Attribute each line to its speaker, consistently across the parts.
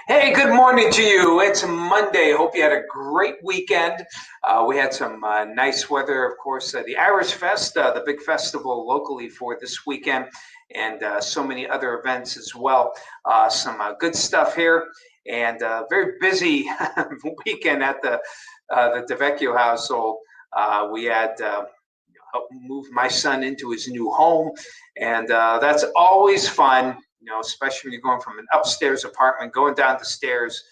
Speaker 1: Hey, good morning to you. It's Monday. Hope you had a great weekend. We had some nice weather, of course. The Irish Fest, the big festival locally for this weekend, and so many other events as well. Some good stuff here, and very busy weekend at the DeVecchio household. We had helped move my son into his new home, and that's always fun. Especially when you're going from an upstairs apartment, going down the stairs,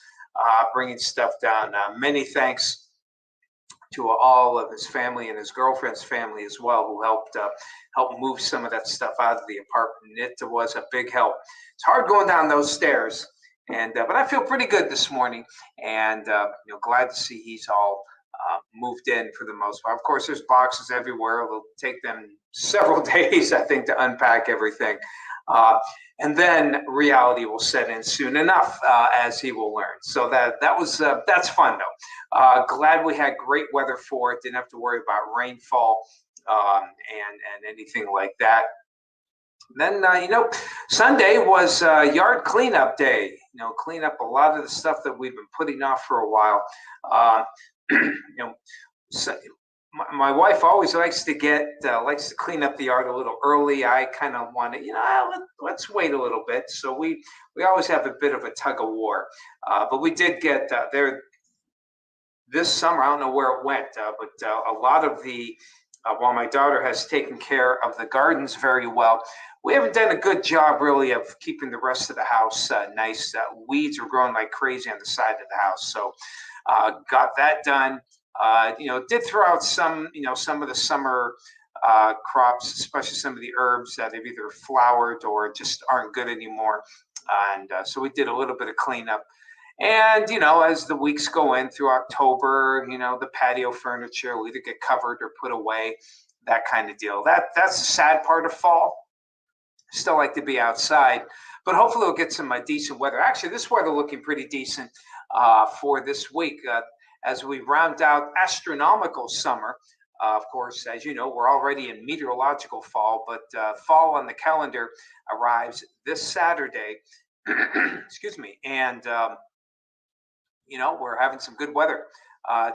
Speaker 1: bringing stuff down. Many thanks to all of his family and his girlfriend's family as well, who help move some of that stuff out of the apartment. It was a big help. It's hard going down those stairs, and but I feel pretty good this morning, and glad to see he's all moved in for the most part. Of course, there's boxes everywhere. It'll take them several days, I think, to unpack everything. Uh, and then reality will set in soon enough, as he will learn. So that's fun though. Glad we had great weather for it. Didn't have to worry about rainfall and anything like that. Then Sunday was yard cleanup day. Clean up a lot of the stuff that we've been putting off for a while. Uh, you know, so my wife always likes to clean up the yard a little early. I kind of want to, let's wait a little bit. So we always have a bit of a tug of war. But we did get there this summer. I don't know where it went, but a lot of the while my daughter has taken care of the gardens very well, we haven't done a good job really of keeping the rest of the house nice. Weeds are growing like crazy on the side of the house, so got that done. Did throw out some of the summer crops, especially some of the herbs that have either flowered or just aren't good anymore. And so we did a little bit of cleanup. And, as the weeks go in through October, the patio furniture will either get covered or put away, that kind of deal. That's the sad part of fall. Still like to be outside, but hopefully we'll get some decent weather. Actually, this weather looking pretty decent for this week as we round out astronomical summer. Of course, as you know, we're already in meteorological fall, but fall on the calendar arrives this Saturday. Excuse me, and we're having some good weather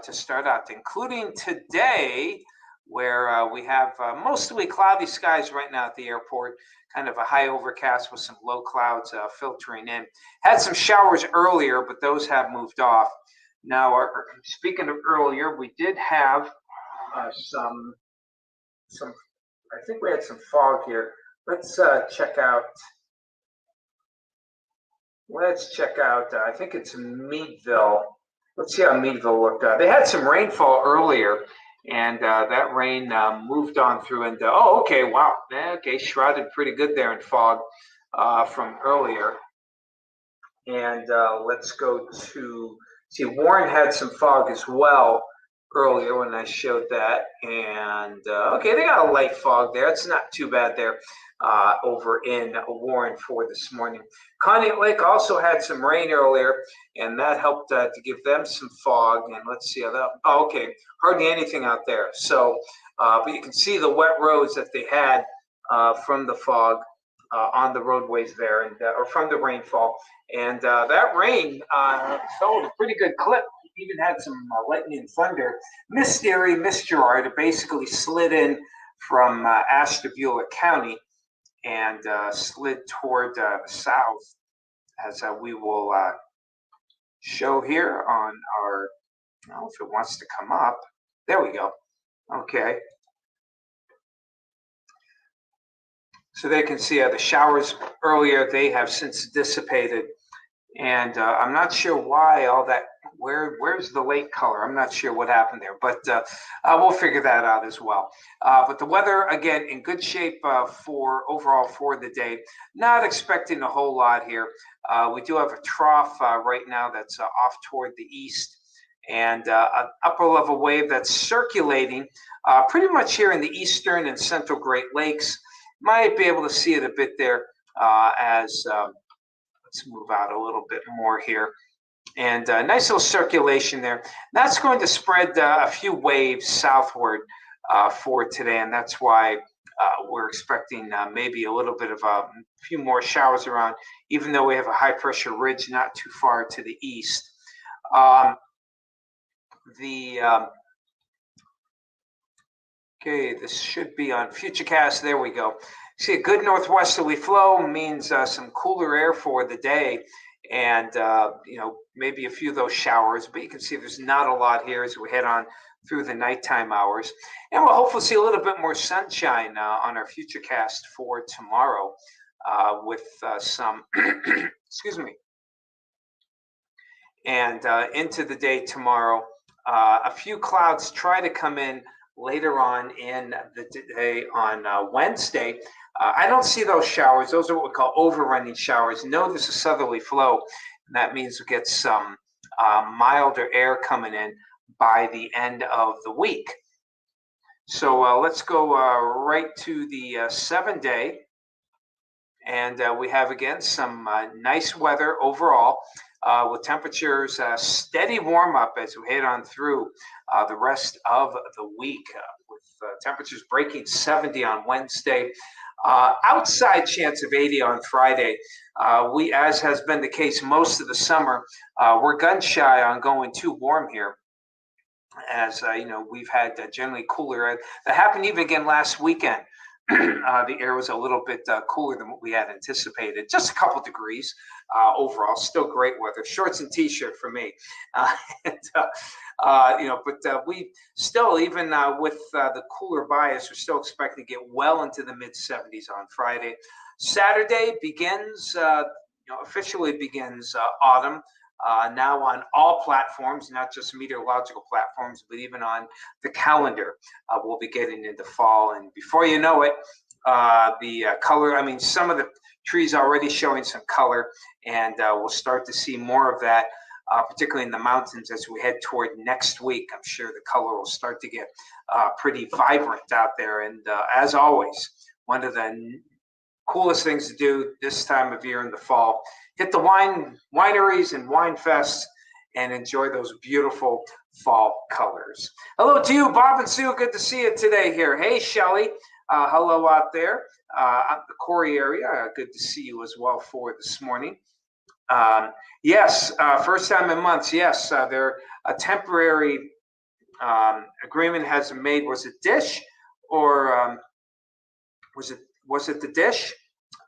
Speaker 1: to start out, including today, where we have mostly cloudy skies right now at the airport, kind of a high overcast with some low clouds filtering in. Had some showers earlier, but those have moved off. Now, speaking of earlier, we did have some, I think we had some fog here. Let's check out. Let's check out, I think it's Meadville. Let's see how Meadville looked. They had some rainfall earlier, and that rain moved on through. And okay, wow. Okay, shrouded pretty good there in fog from earlier. And let's go to, see, Warren had some fog as well earlier when I showed that. And okay, they got a light fog there. It's not too bad there over in Warren for this morning. Conneaut Lake also had some rain earlier, and that helped to give them some fog. And let's see how that, oh, okay, hardly anything out there. So, but you can see the wet roads that they had from the fog on the roadways there, and or from the rainfall. And that rain fell at a pretty good clip. Even had some lightning and thunder. Miss Erie, Miss Girard, it basically slid in from Ashtabula County and slid toward the south, as we will show here on our, I don't know if it wants to come up. There we go. Okay. So they can see the showers earlier, they have since dissipated. And I'm not sure why all that, where's the lake color? I'm not sure what happened there, but we'll figure that out as well. But the weather, again, in good shape for overall for the day. Not expecting a whole lot here. We do have a trough right now that's off toward the east, and an upper level wave that's circulating pretty much here in the eastern and central Great Lakes. Might be able to see it a bit there as let's move out a little bit more here. And nice little circulation there. That's going to spread a few waves southward for today, and that's why We're expecting maybe a little bit of a few more showers around, even though we have a high pressure ridge not too far to the east. The Okay, this should be on Futurecast. There we go. See, a good northwesterly flow means some cooler air for the day, and maybe a few of those showers. But you can see there's not a lot here as we head on through the nighttime hours, and we'll hopefully see a little bit more sunshine on our Futurecast for tomorrow with some excuse me, and into the day tomorrow. A few clouds try to come in later on in the day on Wednesday. I don't see those showers. Those are what we call overrunning showers. No, there's a southerly flow, and that means we get some milder air coming in by the end of the week. So let's go right to the 7-day. And we have, again, some nice weather overall with temperatures steady warm up as we head on through the rest of the week with temperatures breaking 70 on Wednesday. Outside chance of 80 on Friday. We, as has been the case most of the summer, we're gun shy on going too warm here. As we've had generally cooler. That happened even again last weekend. The air was a little bit cooler than what we had anticipated, just a couple degrees overall. Still great weather. Shorts and t-shirt for me. But we still, even with the cooler bias, we're still expecting to get well into the mid 70s on Friday. Saturday begins, officially begins autumn. Now on all platforms, not just meteorological platforms, but even on the calendar, we'll be getting into fall. And before you know it, the color, some of the trees already showing some color, and we'll start to see more of that, particularly in the mountains as we head toward next week. I'm sure the color will start to get pretty vibrant out there. And as always, one of the coolest things to do this time of year in the fall, hit the wineries and wine fests and enjoy those beautiful fall colors. Hello to you, Bob and Sue. Good to see you today here. Hey, Shelly. Hello out there at the Corey area. Good to see you as well for this morning. Yes, first time in months. Yes, there a temporary agreement has been made. Was it Dish or was it the Dish?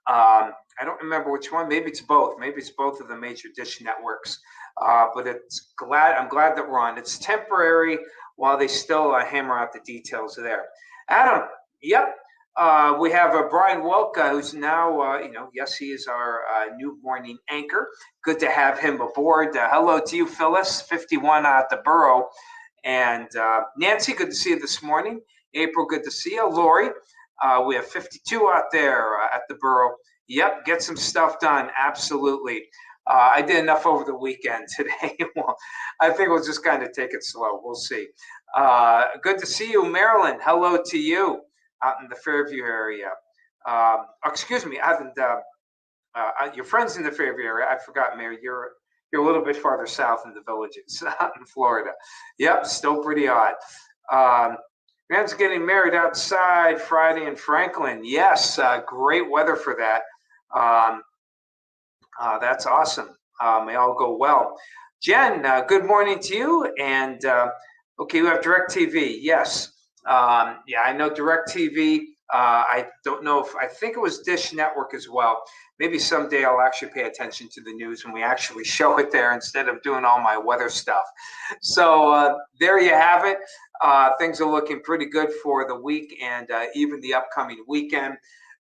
Speaker 1: I don't remember which one. Maybe it's both. Maybe it's both of the major dish networks. But I'm glad that we're on. It's temporary while they still hammer out the details there. Adam, yep. We have Brian Welka, who's now, yes, he is our new morning anchor. Good to have him aboard. Hello to you, Phyllis, 51 at the Borough. And Nancy, good to see you this morning. April, good to see you. Lori, we have 52 out there at the Borough. Yep, get some stuff done. Absolutely. I did enough over the weekend today. Well, I think we'll just kind of take it slow. We'll see. Good to see you, Marilyn. Hello to you out in the Fairview area. Excuse me, out in your friends in the Fairview area. I forgot, Mary. You're a little bit farther south in the villages out in Florida. Yep, still pretty odd. Man's getting married outside Friday in Franklin. Yes, great weather for that. That's awesome. May all go well. Jen, good morning to you. And okay, we have DirecTV. Yes. Yeah, I know DirecTV. I don't know I think it was Dish Network as well. Maybe someday I'll actually pay attention to the news when we actually show it there instead of doing all my weather stuff. So there you have it. Things are looking pretty good for the week and even the upcoming weekend.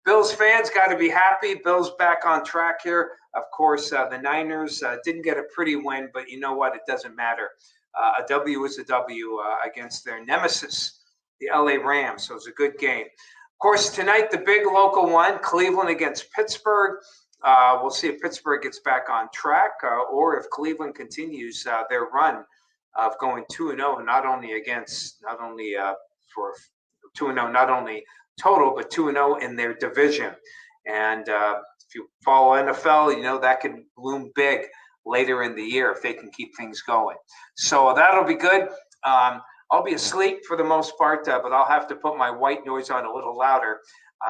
Speaker 1: Bills fans got to be happy. Bills back on track here. Of course, the Niners didn't get a pretty win, but you know what? It doesn't matter. A W is a W against their nemesis, the LA Rams. So it was a good game. Of course, tonight, the big local one, Cleveland against Pittsburgh. We'll see if Pittsburgh gets back on track or if Cleveland continues their run of going 2-0, not only for 2-0, not only total, but 2-0 in their division. And if you follow NFL, you know that can bloom big later in the year if they can keep things going. So that'll be good. I'll be asleep for the most part, but I'll have to put my white noise on a little louder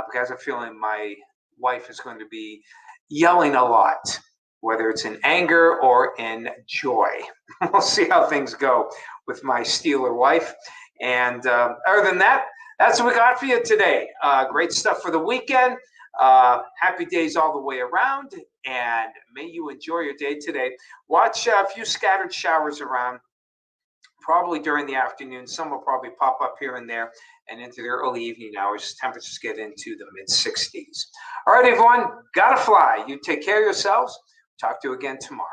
Speaker 1: because I'm feeling my wife is going to be yelling a lot, whether it's in anger or in joy. We'll see how things go with my Steeler wife. And other than that, that's what we got for you today. Great stuff for the weekend. Happy days all the way around, and may you enjoy your day today. Watch a few scattered showers around, probably during the afternoon. Some will probably pop up here and there, and into the early evening hours, temperatures get into the mid 60s. All right, everyone, gotta fly. You take care of yourselves. Talk to you again tomorrow.